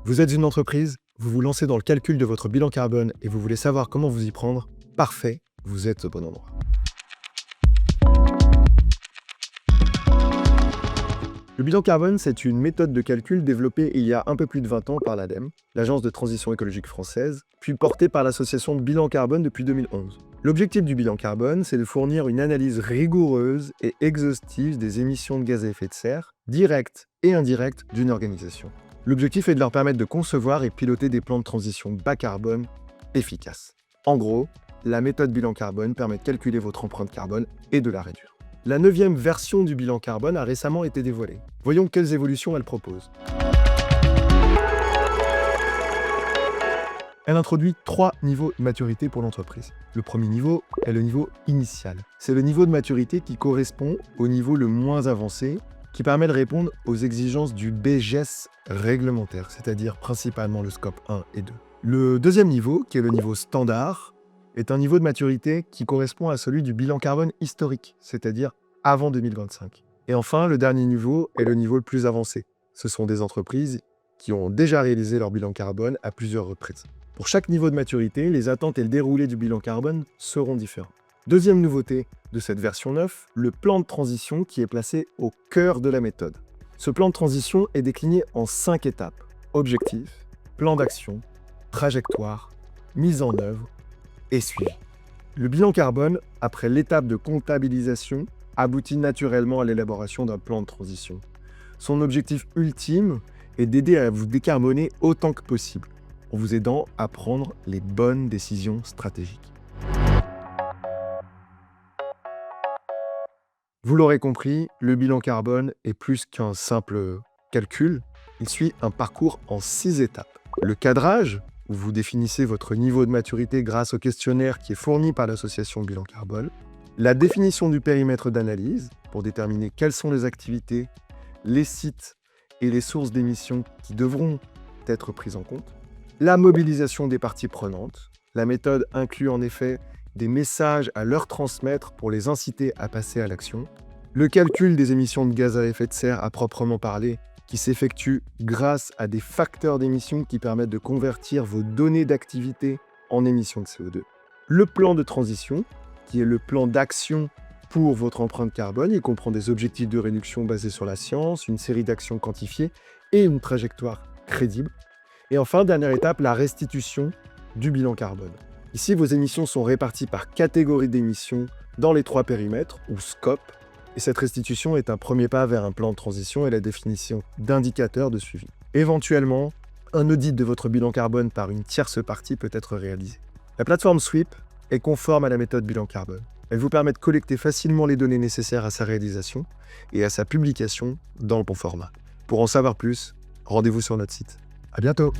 Vous êtes une entreprise, vous vous lancez dans le calcul de votre bilan carbone et vous voulez savoir comment vous y prendre? Parfait, vous êtes au bon endroit. Le bilan carbone, c'est une méthode de calcul développée il y a un peu plus de 20 ans par l'ADEME, l'Agence de transition écologique française, puis portée par l'association de bilan carbone depuis 2011. L'objectif du bilan carbone, c'est de fournir une analyse rigoureuse et exhaustive des émissions de gaz à effet de serre, directes et indirectes d'une organisation. L'objectif est de leur permettre de concevoir et piloter des plans de transition bas carbone efficaces. En gros, la méthode bilan carbone permet de calculer votre empreinte carbone et de la réduire. La 9e version du bilan carbone a récemment été dévoilée. Voyons quelles évolutions elle propose. Elle introduit 3 niveaux de maturité pour l'entreprise. Le premier niveau est le niveau initial. C'est le niveau de maturité qui correspond au niveau le moins avancé, qui permet de répondre aux exigences du BGES réglementaire, c'est-à-dire principalement le scope 1 et 2. Le deuxième niveau, qui est le niveau standard, est un niveau de maturité qui correspond à celui du bilan carbone historique, c'est-à-dire avant 2025. Et enfin, le dernier niveau est le niveau le plus avancé. Ce sont des entreprises qui ont déjà réalisé leur bilan carbone à plusieurs reprises. Pour chaque niveau de maturité, les attentes et le déroulé du bilan carbone seront différents. Deuxième nouveauté de cette version 9, le plan de transition qui est placé au cœur de la méthode. Ce plan de transition est décliné en 5 étapes. Objectif, plan d'action, trajectoire, mise en œuvre et suivi. Le bilan carbone, après l'étape de comptabilisation, aboutit naturellement à l'élaboration d'un plan de transition. Son objectif ultime est d'aider à vous décarboner autant que possible, en vous aidant à prendre les bonnes décisions stratégiques. Vous l'aurez compris, le bilan carbone est plus qu'un simple calcul, il suit un parcours en 6 étapes. Le cadrage, où vous définissez votre niveau de maturité grâce au questionnaire qui est fourni par l'association Bilan Carbone. La définition du périmètre d'analyse, pour déterminer quelles sont les activités, les sites et les sources d'émissions qui devront être prises en compte. La mobilisation des parties prenantes. La méthode inclut en effet des messages à leur transmettre pour les inciter à passer à l'action. Le calcul des émissions de gaz à effet de serre à proprement parler, qui s'effectue grâce à des facteurs d'émissions qui permettent de convertir vos données d'activité en émissions de CO2. Le plan de transition, qui est le plan d'action pour votre empreinte carbone. Il comprend des objectifs de réduction basés sur la science, une série d'actions quantifiées et une trajectoire crédible. Et enfin, dernière étape, la restitution du bilan carbone. Ici, vos émissions sont réparties par catégorie d'émissions dans les 3 périmètres, ou scopes, et cette restitution est un premier pas vers un plan de transition et la définition d'indicateurs de suivi. Éventuellement, un audit de votre bilan carbone par une tierce partie peut être réalisé. La plateforme Sweep est conforme à la méthode bilan carbone. Elle vous permet de collecter facilement les données nécessaires à sa réalisation et à sa publication dans le bon format. Pour en savoir plus, rendez-vous sur notre site. À bientôt!